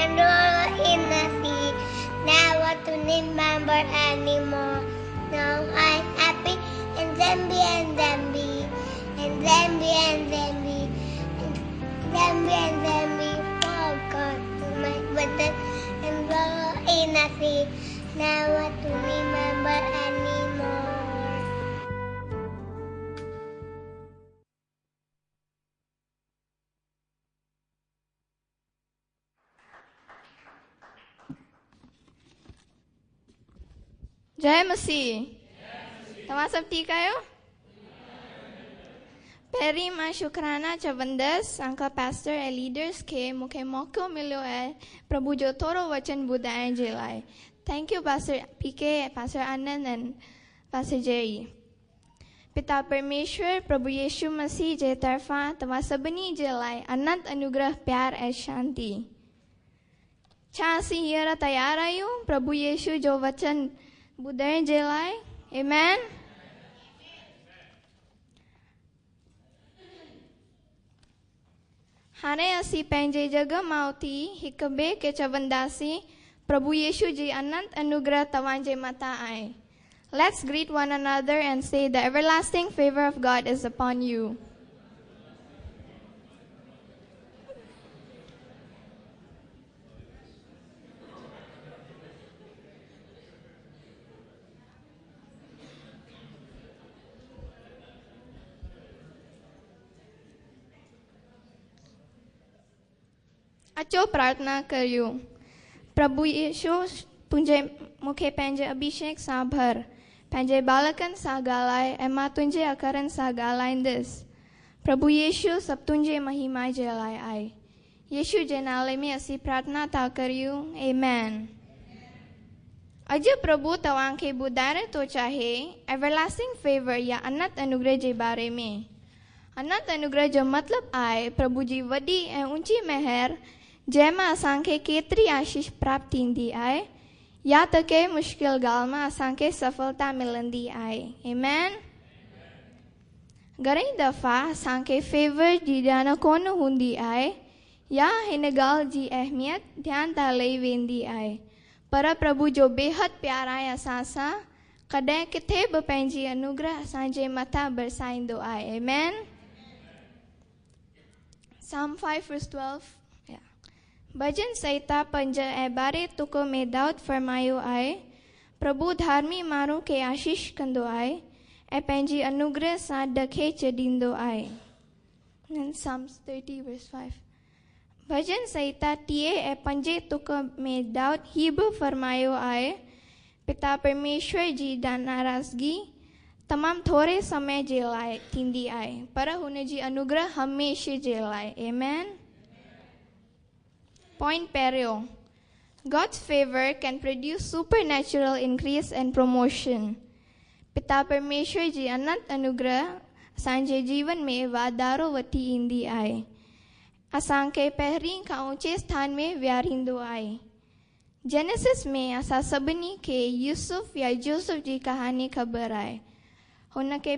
enroll in the sea, never to remember anymore. Now I'm happy in Zambia and Zambia, and Zambia and Zambia, and Zambia and Zambia. Forgot to my button, enroll in the sea, never to remember anymore. जय मसीह। तव्हां सभु ठीकु आहियो? पहिरीं मां शुक्राना चवंदसि uncle pastor ऐं leaders खे मूंखे मौक़ो मिलियो आहे प्रभु जो थोरो वचन ॿुधाइण जे लाइ। Thank you pastor PK, pastor Anand and pastor Jay. पिता परमेश्वर प्रभु यीशु मसीह जे तरफ़ां तव्हां सभिनी जे लाइ अनंत अनुग्रह प्यार ऐं शांती। छा असीं हींअर तयारु आहियूं प्रभु यीशु जो वचन ॿुधण जे लाइ? आमेन। हाणे असीं पंहिंजे जग मां उथी हिक ॿिए खे चवंदासीं प्रभु यीशु जी अनंत अनुग्रह तव्हांजे मथां आहे। Let's greet one another and say the everlasting favor of God is upon you. अचो प्रार्थना करियो। प्रभु यीशु तुंहिंजे मूंखे पंहिंजे अभिषेक सां भर, पंहिंजे बालकनि सां ॻाल्हाए ऐं मां तुंहिंजे अखरनि सां ॻाल्हाईंदसि। प्रभु यीशु सभु तुंहिंजे महिमा जे लाइ आहे। यीशु जे नाले में असीं प्रार्थना था करियूं, आमेन। अॼु प्रभु तव्हांखे ॿुधाइण थो चाहे एवरलास्टिंग फेवर या अनंत अनुग्रह जे बारे में। अनंत अनुग्रह जो मतिलबु आहे प्रभु जी वॾी ऐं ऊंची महर जंहिंमां असांखे केतिरी आशीष प्राप्त थींदी आहे या त कंहिं मुश्किल ॻाल्हि मां असांखे सफलता मिलंदी आहे। आमेन। घणेई दफ़ा असांखे फेवर जी ॼाण कोन हूंदी आहे या हिन ॻाल्हि जी अहमियत ध्यान तां लही वेंदी आहे, पर प्रभु जो बेहद प्यार आहे असां सां कॾहिं किथे बि पंहिंजी अनुग्रह असांजे मथां बरसाईंदो आहे। आमेन। Psalm 5:12 भजन संहिता 5 ऐं 12 तुक में दाऊद फरमायो आहे, प्रभु धार्मी माण्हू खे आशीष कंदो आहे ऐं पंहिंजी अनुग्रह सां ॾखे छॾींदो आहे। Psalms 30:5 भजन संहिता 30 ऐं 5 तुक में दाऊद ही बि फरमायो आहे, पिता परमेश्वर जी नाराज़गी तमामु थोरे समय जे लाइ थींदी आहे, पर हुन जी अनुग्रह हमेशह जे लाइ। आमेन। Point पहिरियों, God's favor can produce supernatural increase and promotion. पिता परमेश्वर जी अनंत अनुग्रह असांजे जीवन में वाधारो वठी ईंदी आहे, असांखे पहिरीं खां ऊचे स्थान में विहारींदो आहे। जेनेसिस में असां सभिनी खे यूसुफ या जोसेफ जी कहानी ख़बर आहे। हुनखे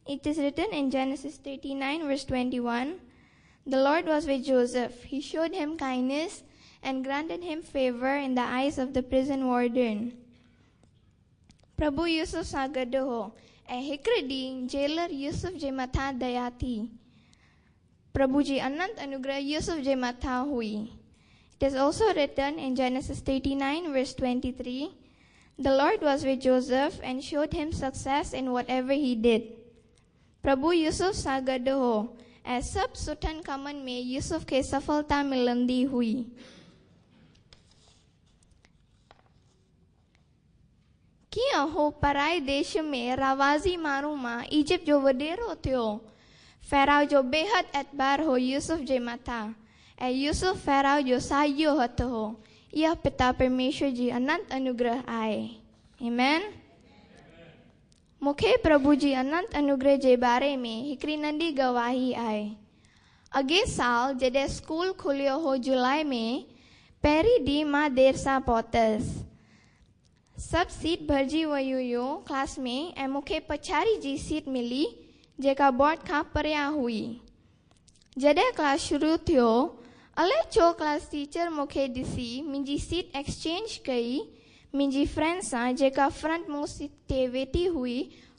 It is written in Genesis 39:21, the Lord was with Joseph. He showed him kindness and granted him favor in the eyes of the prison warden. प्रभु यूसुफ सां गॾु हो ऐं हिकु ॾींहुं जेलर यूसुफ जे मथां दया थी। प्रभु जी अनंत अनुग्रह यूसुफ जे मथां हुई। It is also written in Genesis 39:23, the Lord was with Joseph and showed him success in whatever he did. प्रभु यूसुफ सां गॾु हो ऐं सभु सुठनि कमनि में यूसुफ खे सफलता मिलंदी हुई। कीअं हो पराए देश में रावाज़ी माण्हू मां इजिप्ट जो वॾेरो थियो। फ़ैराओ जो बेहद एतबार हो यूसुफ जे मथां ऐं यूसुफ फ़ैराओ जो साॼो हथ हो। इहा पिता परमेश्वर जी अनंत अनुग्रह आहे। आमेन। मूंखे प्रभु जी अनंत अनुग्रह जे बारे में हिकिड़ी नंढी गवाही आहे। अॻे साल जॾहिं स्कूल खुलियो हो जुलाई में, पहिरीं ॾींहुं मां देरि सां पहुतसि। सभु सीट भरिजी वई हुयूं क्लास में ऐं मूंखे पछाड़ी जी सीट मिली जेका बोर्ड खां परियां हुई। जॾहिं क्लास शुरू थियो अले छो क्लास टीचर मूंखे ॾिसी मुंहिंजी सीट एक्सचेंज कई मुंहिंजी फ्रेंड सां जेका फ्रंट मूं सीट ते वेठी हुई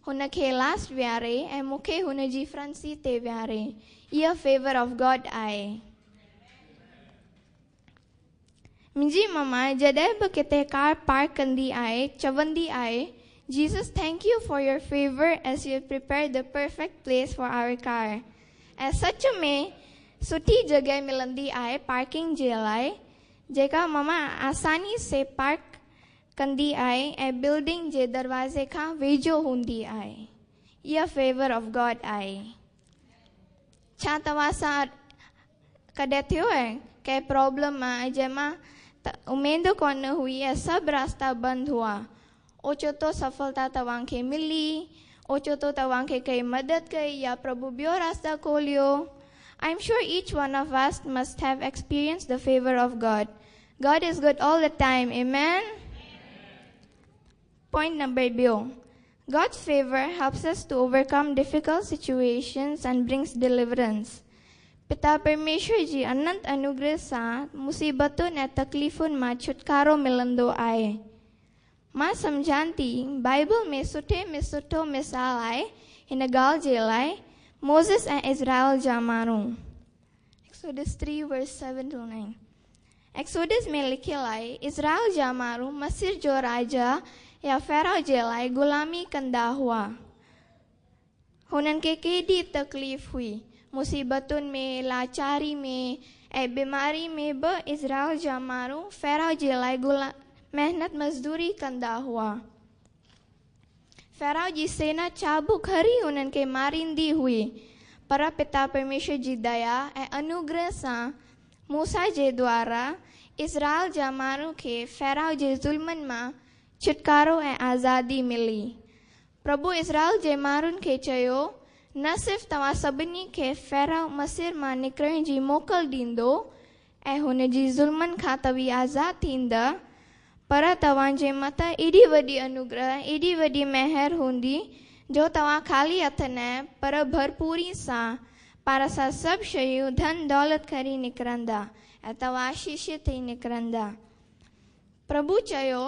हुनखे लास्ट विहारे ऐं मूंखे हुनजी फ्रंट सीट ते विहारे। इहा फेवर ऑफ गॉड आहे। मुंहिंजी मम्मा जॾहिं बि किथे कार पार्क कंदी आहे चवंदी आहे, Jesus, thank you for your favor as you have prepared the perfect place for our car. ऐं सच में सुठी जॻह मिलंदी आहे पार्किंग जे लाइ जेका मम्मा आसानी से पार्क कंदी आहे ऐं बिल्डिंग जे दरवाज़े खां वेझो हूंदी आहे। इहा फेवर ऑफ गॉड आहे। छा तव्हां सां कॾहिं थियो आहे कंहिं प्रॉब्लम आहे जंहिंमां उमेद कोन हुई ऐं सभु रास्ता बंदि हुआ, ओचितो सफलता तव्हांखे मिली, ओचितो तव्हांखे कई मदद कई या प्रभु ॿियो रास्ता खोलियो? I'm sure each one of us must have experienced the favor of God. God is good all the time. Amen? Point number 2. God's favor helps us to overcome difficult situations and brings deliverance. पिता परमेश्वर जी अनंत अनुग्रह सां मुसीबतुनि ऐं तकलीफ़ुनि मां छुटकारो मिलंदो आहे। मां सम्झां थी बाइबल में सुठे में सुठो मिसाल आहे हिन ॻाल्हि जे लाइ मोज़िस ऐं इज़राइल जा माण्हू। एक्सोडस 3:7-9। एक्सोडस में लिखियल आहे, इज़राइल जा माण्हू मसीर जो राजा या फ़राओ जे लाइ ग़ुलामी कंदा हुआ। हुननि खे केॾी तकलीफ़ हुई, मुसीबतुनि में, लाचारी में ऐं बीमारी में बि इज़राइल जा माण्हू फ़राओ जे लाइ मेहनत मज़दूरी कंदा हुआ। फ़राओ जी सेना चाबुक हरी हुननि खे मारींदी हुई, पर पिता परमेश्वर जी दया ऐं अनुग्रह सां मूसा जे द्वारा इज़राइल जा माण्हू खे फ़राओ जे ज़ुल्मनि मां छुटकारो ऐं आज़ादी मिली। प्रभु इज़राइल जे माण्हुनि खे चयो, न सिर्फ़ु तव्हां सभिनी खे फ़राओ मसीर मां निकिरण जी मोकल ॾींदो ऐं हुन जी ज़ुल्मनि खां तव्हीं आज़ादु थींदा, पर तव्हांजे मथां एॾी वॾी अनुग्रह एॾी वॾी महर हूंदी जो तव्हां ख़ाली हथ न पर भरपूरी सां पाण सां सभु शयूं धन दौलत खणी निकिरंदा ऐं तव्हां आशीषित थी निकिरंदा। प्रभु चयो,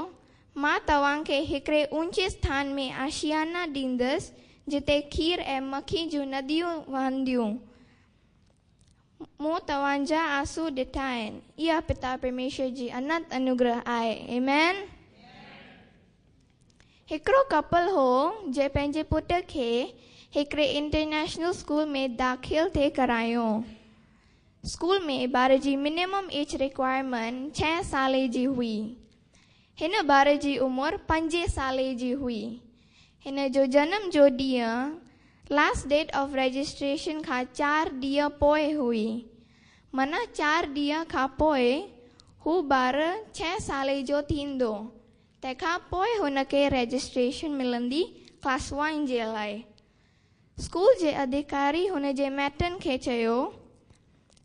मां तव्हांखे हिकिड़े ऊचे स्थान में आशियाना ॾींदसि जिते खीर ऐं मखी जूं नदियूं वहंदियूं। मूं तव्हांजा आंसू ॾिठा आहिनि। इहा पिता परमेश्वर जी अनंत अनुग्रह आहे। आमेन। हिकिड़ो कपल हो जे पंहिंजे पुट खे हिकिड़े इंटरनेशनल स्कूल में दाख़िल थिए करायो। स्कूल में ॿार जी मिनिमम एज रिक्वायरमेंट 6 साल जी हुई। हिन ॿार जी उमिरि 5 साल जी हुई। हिन जो जनम जो ॾींहुं लास्ट डेट ऑफ रजिस्ट्रेशन खां 4 ॾींहं पोइ हुई। माना 4 ॾींहं खां पोइ हू ॿार 6 साल जो थींदो। तंहिंखां पोइ हुनखे रजिस्ट्रेशन मिलंदी क्लास 1 जे लाइ। स्कूल जे अधिकारी हुन जे माइटनि खे चयो,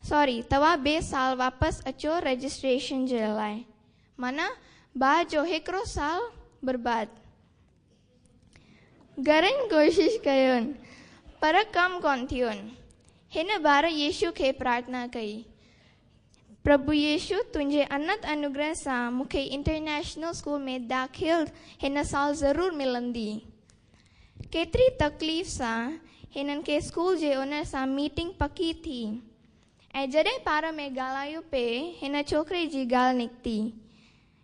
सॉरी, तव्हां ॿिए साल वापसि अचो रजिस्ट्रेशन जे लाइ। माना ॿार जो हिकिड़ो साल बर्बाद। घणनि कोशिशि कयुनि पर कमु कोन थियुनि। हिन ॿार यीशु खे प्रार्थना कई, प्रभु यीशु, तुंहिंजे अनंत अनुग्रह सां मूंखे इंटरनेशनल स्कूल में दाख़िल हिन साल ज़रूरु मिलंदी। केतिरी तकलीफ़ सां हिननि खे स्कूल जे ओनर सां मीटिंग पकी थी ऐं जॾहिं पार में ॻाल्हायूं पिए हिन छोकिरे जी ॻाल्हि निकिती।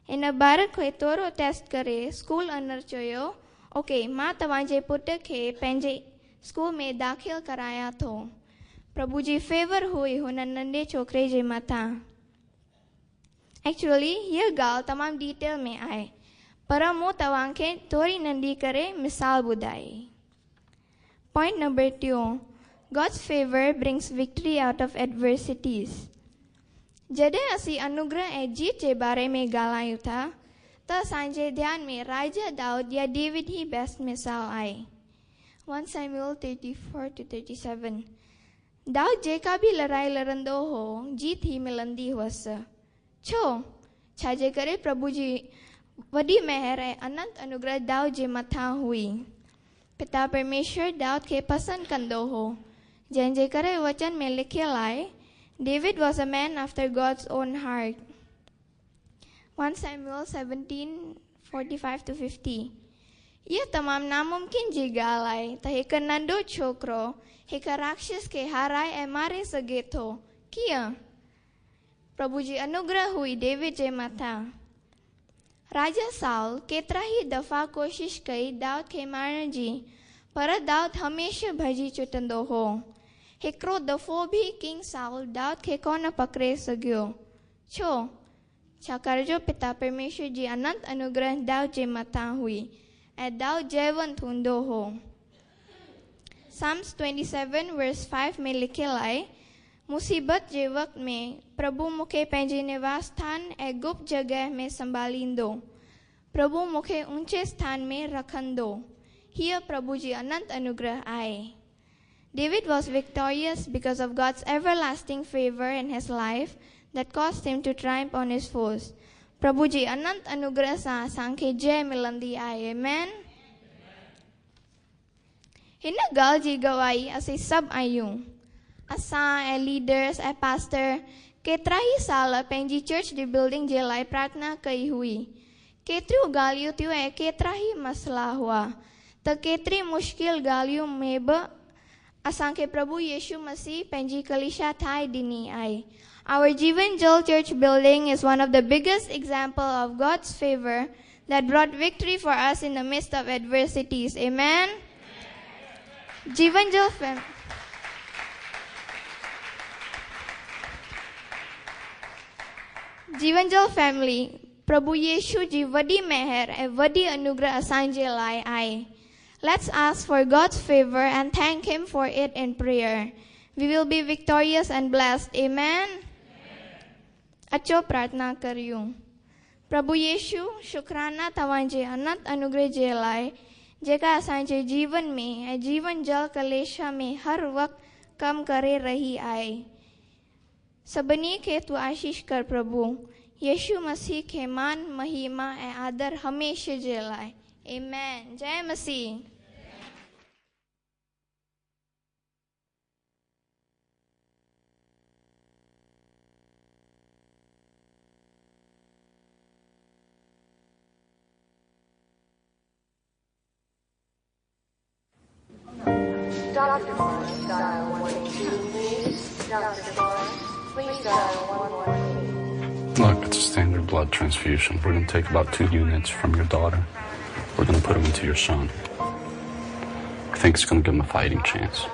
हिन ॿार खे थोरो टेस्ट करे स्कूल ओनर चयो, ओके, मां तव्हांजे पुट खे पंहिंजे स्कूल में दाख़िल करायां थो। प्रभु जी फेवर हुई हुन नंढे छोकिरे जे मथां। एक्चुअली हीअ ॻाल्हि तमामु डिटेल में आहे, पर मूं तव्हांखे थोरी नंढी करे मिसाल ॿुधाई। Point number 2, God's favor brings victory out of adversities. जॾहिं असीं अनुग्रह ऐं जीत जे बारे में ॻाल्हायूं था त असांजे ध्यान में राजा दाऊद या डेविड ही बेस्ट मिसाल आहे। 1 Samuel 34-37। दाऊद जेका बि लड़ाई लड़ंदो हो जीत ही मिलंदी हुअसि। छाजे करे प्रभु जी वॾी महर ऐं अनंत अनुग्रह दाऊद जे मथां हुई। पिता परमेश्वर दाऊद खे पसंदि कंदो हो, जंहिंजे करे वचन में लिखियल आहे, David was a man after God's own heart. 1 Samuel 17:45-50. Ia tamam namumkin je galai, ta heka nando chokro, heka राक्षस के हाराय ए मारे सगे थो किया प्रभु जी अनुग्रह हुई डेविड जे मथा राजा साउल केतरा ही दफा कोशिश कई दाऊद खे मारण जी पर दाऊद हमेशा भजी चुटंदो हो हिकरो दफ़ो भी किंग साउल दाऊद खे कोन पकड़े सघियो छो छाकाणि जो पिता परमेश्वर जी अनंत अनुग्रह दाऊद जे मथा हुई ऐं दाऊद जयवंत हूंदो हो Psalms 27 verse 5 में लिखियल आहे मुसीबत जे वक़्त में प्रभु मूंखे पंहिंजे निवास स्थान ऐं गुप्त जॻह में संभालींदो प्रभु मूंखे ऊंचे स्थान में रखंदो हीअ प्रभु जी अनंत अनुग्रह आहे David was victorious because of God's everlasting favor in his life that caused him to triumph on his foes. प्रभु जी अनंत अनुग्रह सां असांखे जय मिलंदी आहे Amen. हिन ॻाल्हि जी गवाही असीं सभु आहियूं असां ऐं लीडर्स ऐं पास्टर केतिरा ई साल पंहिंजी चर्च जी बिल्डिंग जे लाइ प्रार्थना कई हुई केतिरियूं ॻाल्हियूं थियूं ऐं केतिरा ई मसइला हुआ त केतिरी मुश्किल ॻाल्हियूं में बि असांखे प्रभु यीशु मसीह पंहिंजी कलीसिया ठाहे ॾिनी आहे Our Jeevan Jal Church building is one of the biggest example of God's favor that brought victory for us in the midst of adversities. Amen. Jeevan Jal Jeevan Jal family, Prabhu Yeshu ji vadi meher and vadi anugrah asange lai aaye. Let's ask for God's favor and thank Him for it in prayer. We will be victorious and blessed. Amen. अचो प्रार्थना करियूं प्रभु यीशु शुक्राना तव्हांजे अनंत अनुग्रह जे लाइ जेका असांजे जीवन में ऐं जीवन जल कलेशा में हर वक़्तु कमु करे रही आहे सभिनी खे तूं आशीष कर प्रभु यीशु मसीह खे मान महिमा ऐं आदर हमेशा जे लाइ आमीन जय मसीह Dr. Barnes, dial 182, please. Dr. Barnes, please dial 118. Look, it's a standard blood transfusion. We're going to take about 2 units from your daughter. We're going to put them into your son. I think it's going to give him a fighting chance.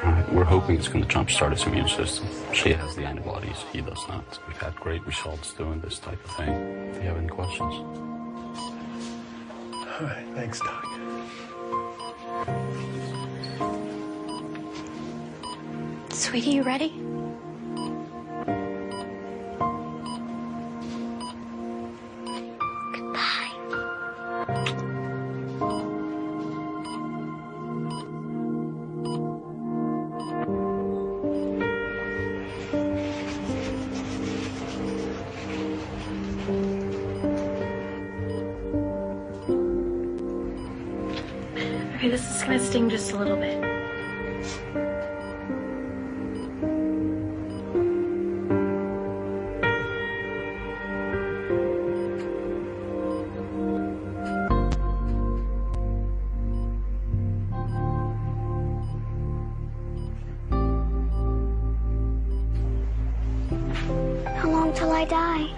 All right, we're hoping it's going to jumpstart his immune system. She has the antibodies. He does not. We've had great results doing this type of thing. Do you have any questions? All right, thanks, Doc. Sweetie, you ready? Goodbye. Okay, this is gonna sting just a little bit. How long till I die?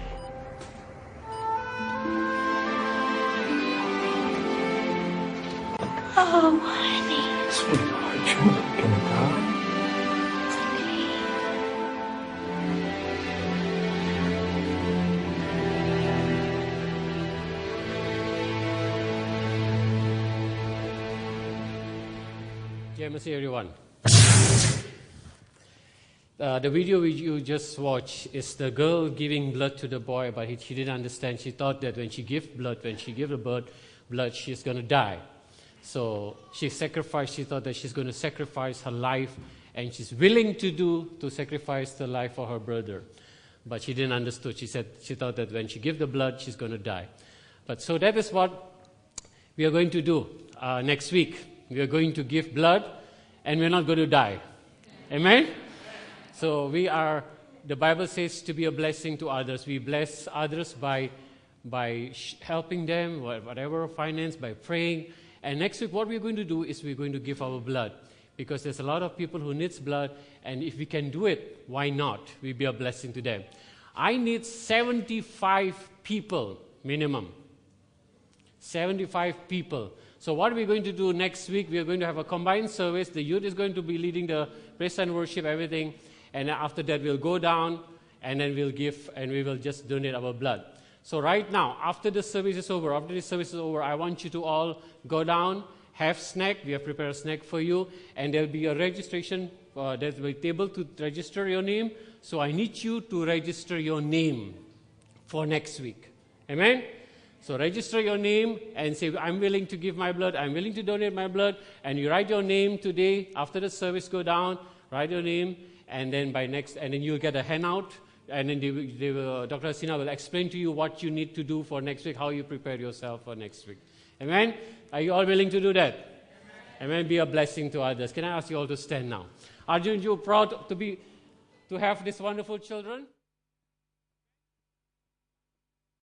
Oh, honey. Sweetheart, you're not gonna die. Jai Masih, everyone. The video you just watched is the girl giving blood to the boy, but she didn't understand. She thought that when she gives the blood, she's going to die. So she sacrificed. She thought that she's going to sacrifice her life, and she's willing to sacrifice the life for her brother. But she didn't understand. She thought that when she gives the blood, she's going to die. But so that is what we are going to do next week. We are going to give blood, and we're not going to die. Amen? So the Bible says to be a blessing to others. We bless others by helping them, whatever, finance, by praying. And next week, what we're going to do is we're going to give our blood. Because there's a lot of people who needs blood, and if we can do it, why not? We'll be a blessing to them. I need 75 people minimum. 75 people. So what we're going to do next week, we are going to have a combined service. The youth is going to be leading the praise and worship, everything. And after that, we'll go down, and then we'll give, and we will just donate our blood. So right now, after this service is over, I want you to all go down, have snack. We have prepared a snack for you, and there'll be a registration. There'll be a table to register your name. So I need you to register your name for next week. Amen? So register your name and say, I'm willing to give my blood. I'm willing to donate my blood. And you write your name today. After the service, go down, write your name, and then and then you'll get a handout. And then Dr. Asina will explain to you what you need to do for next week, how you prepare yourself for next week. Amen? Are you all willing to do that? Amen. Be a blessing to others. Can I ask you all to stand now? Arjun, you proud to have these wonderful children?